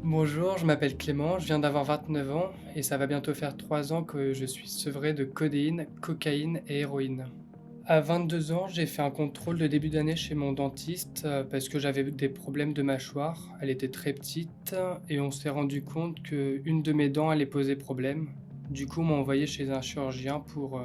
Bonjour, je m'appelle Clément, je viens d'avoir 29 ans et ça va bientôt faire 3 ans que je suis sevré de codéine, cocaïne et héroïne. À 22 ans, j'ai fait un contrôle de début d'année chez mon dentiste parce que j'avais des problèmes de mâchoire. Elle était très petite et on s'est rendu compte qu'une de mes dents allait poser problème. Du coup, on m'a envoyé chez un chirurgien pour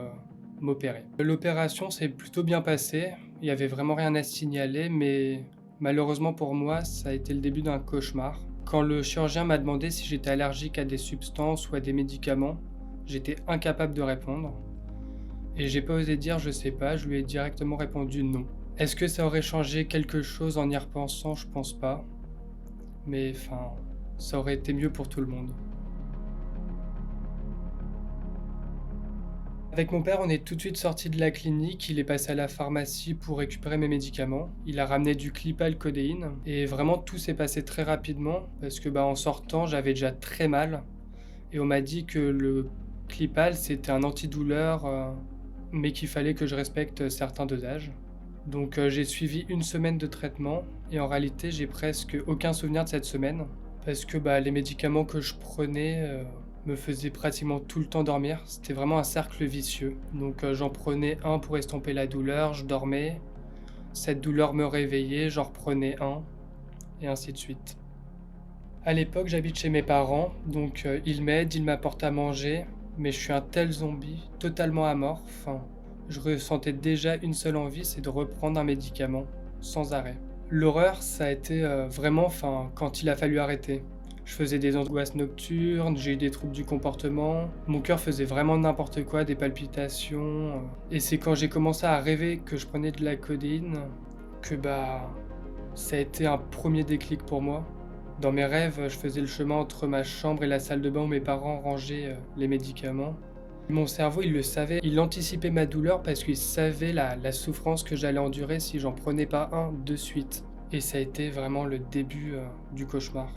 m'opérer. L'opération s'est plutôt bien passée, il n'y avait vraiment rien à signaler, mais malheureusement pour moi, ça a été le début d'un cauchemar. Quand le chirurgien m'a demandé si j'étais allergique à des substances ou à des médicaments, j'étais incapable de répondre. Et j'ai pas osé dire je sais pas, je lui ai directement répondu non. Est-ce que ça aurait changé quelque chose en y repensant? Je pense pas. Mais enfin, ça aurait été mieux pour tout le monde. Avec mon père, on est tout de suite sorti de la clinique, il est passé à la pharmacie pour récupérer mes médicaments. Il a ramené du Clipal codéine et vraiment tout s'est passé très rapidement parce que en sortant, j'avais déjà très mal et on m'a dit que le Clipal c'était un antidouleur mais qu'il fallait que je respecte certains dosages. Donc j'ai suivi une semaine de traitement et en réalité, j'ai presque aucun souvenir de cette semaine parce que les médicaments que je prenais me faisaient pratiquement tout le temps dormir. C'était vraiment un cercle vicieux. Donc j'en prenais un pour estomper la douleur, je dormais, cette douleur me réveillait, j'en reprenais un et ainsi de suite. À l'époque, j'habite chez mes parents, donc ils m'aident, ils m'apportent à manger, mais je suis un tel zombie, totalement amorphe. Enfin, je ressentais déjà une seule envie, c'est de reprendre un médicament, sans arrêt. L'horreur, ça a été vraiment quand il a fallu arrêter. Je faisais des angoisses nocturnes, j'ai eu des troubles du comportement, mon cœur faisait vraiment n'importe quoi, des palpitations. Et c'est quand j'ai commencé à rêver que je prenais de la codéine que ça a été un premier déclic pour moi. Dans mes rêves, je faisais le chemin entre ma chambre et la salle de bain où mes parents rangeaient les médicaments. Mon cerveau, il le savait, il anticipait ma douleur parce qu'il savait la souffrance que j'allais endurer si j'en prenais pas un de suite. Et ça a été vraiment le début du cauchemar.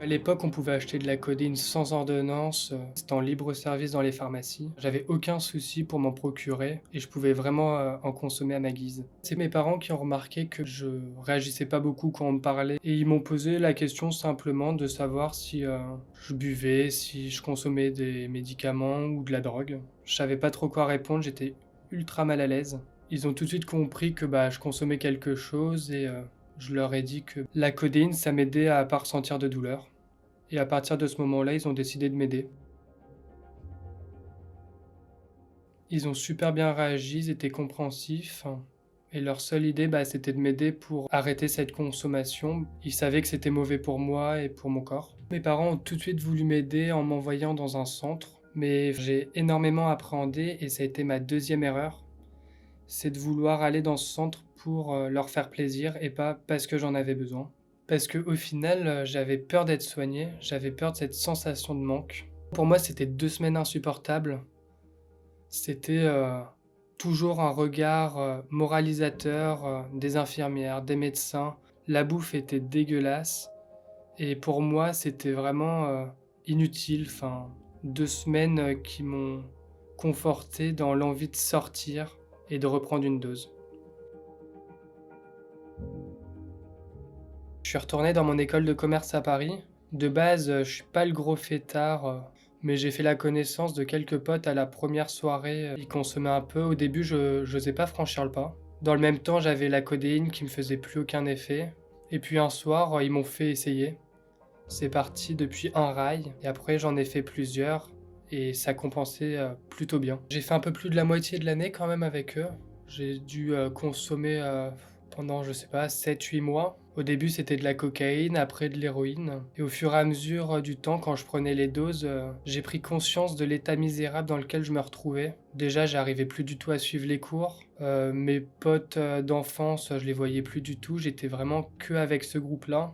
À l'époque, on pouvait acheter de la codéine sans ordonnance, c'était en libre service dans les pharmacies. J'avais aucun souci pour m'en procurer et je pouvais vraiment en consommer à ma guise. C'est mes parents qui ont remarqué que je réagissais pas beaucoup quand on me parlait et ils m'ont posé la question simplement de savoir si je buvais, si je consommais des médicaments ou de la drogue. Je savais pas trop quoi répondre, j'étais ultra mal à l'aise. Ils ont tout de suite compris que je consommais quelque chose et je leur ai dit que la codéine, ça m'aidait à pas ressentir de douleur. Et à partir de ce moment-là, ils ont décidé de m'aider. Ils ont super bien réagi, ils étaient compréhensifs. Et leur seule idée, c'était de m'aider pour arrêter cette consommation. Ils savaient que c'était mauvais pour moi et pour mon corps. Mes parents ont tout de suite voulu m'aider en m'envoyant dans un centre, mais j'ai énormément appréhendé et ça a été ma deuxième erreur. C'est de vouloir aller dans ce centre pour leur faire plaisir et pas parce que j'en avais besoin. Parce qu'au final, j'avais peur d'être soigné, j'avais peur de cette sensation de manque. Pour moi, c'était 2 semaines insupportables. C'était, toujours un regard, moralisateur, des infirmières, des médecins. La bouffe était dégueulasse et pour moi, c'était vraiment, inutile. 2 semaines, qui m'ont conforté dans l'envie de sortir et de reprendre une dose. Je suis retourné dans mon école de commerce à Paris. De base, je suis pas le gros fêtard, mais j'ai fait la connaissance de quelques potes à la première soirée, ils consommaient un peu. Au début, je j'osais pas franchir le pas. Dans le même temps, j'avais la codéine qui me faisait plus aucun effet et puis un soir, ils m'ont fait essayer. C'est parti depuis un rail et après j'en ai fait plusieurs et ça compensait, plutôt bien. J'ai fait un peu plus de la moitié de l'année quand même avec eux. J'ai dû, consommer, pendant je sais pas 7, 8 mois. Au début, c'était de la cocaïne, après de l'héroïne et au fur et à mesure, du temps, quand je prenais les doses, j'ai pris conscience de l'état misérable dans lequel je me retrouvais. Déjà, j'arrivais plus du tout à suivre les cours, mes potes, d'enfance, je les voyais plus du tout, j'étais vraiment qu'avec ce groupe-là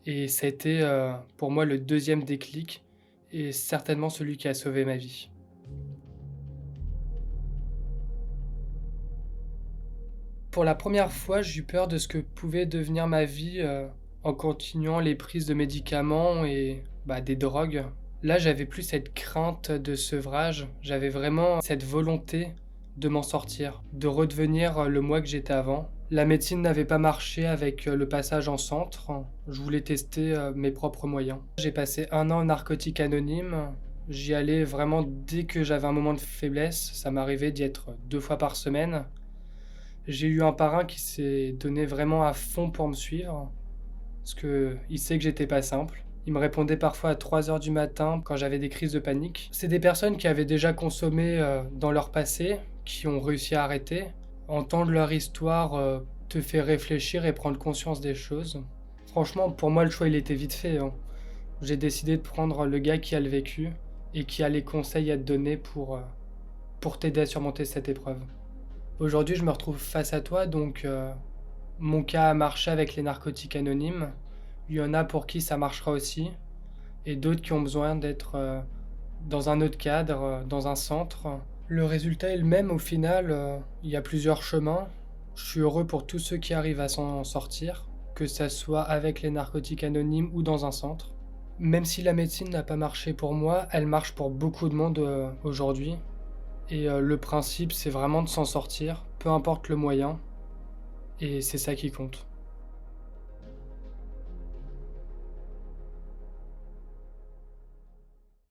et ça a été, pour moi le deuxième déclic et certainement celui qui a sauvé ma vie. Pour la première fois, j'ai eu peur de ce que pouvait devenir ma vie, en continuant les prises de médicaments et des drogues. Là, j'avais plus cette crainte de sevrage, j'avais vraiment cette volonté de m'en sortir, de redevenir, le moi que j'étais avant. La médecine n'avait pas marché avec le passage en centre. Je voulais tester mes propres moyens. J'ai passé 1 an en narcotique anonyme. J'y allais vraiment dès que j'avais un moment de faiblesse. Ça m'arrivait d'y être 2 fois par semaine. J'ai eu un parrain qui s'est donné vraiment à fond pour me suivre, parce que il sait que j'étais pas simple. Il me répondait parfois à 3 heures du matin quand j'avais des crises de panique. C'est des personnes qui avaient déjà consommé dans leur passé, qui ont réussi à arrêter. Entendre leur histoire te fait réfléchir et prendre conscience des choses. Franchement, pour moi, le choix, il était vite fait, hein. J'ai décidé de prendre le gars qui a le vécu et qui a les conseils à te donner pour t'aider à surmonter cette épreuve. Aujourd'hui, je me retrouve face à toi, donc mon cas a marché avec les narcotiques anonymes. Il y en a pour qui ça marchera aussi, et d'autres qui ont besoin d'être dans un autre cadre, dans un centre. Le résultat est le même au final, il y a plusieurs chemins. Je suis heureux pour tous ceux qui arrivent à s'en sortir, que ça soit avec les narcotiques anonymes ou dans un centre. Même si la médecine n'a pas marché pour moi, elle marche pour beaucoup de monde aujourd'hui. Et le principe, c'est vraiment de s'en sortir, peu importe le moyen, et c'est ça qui compte.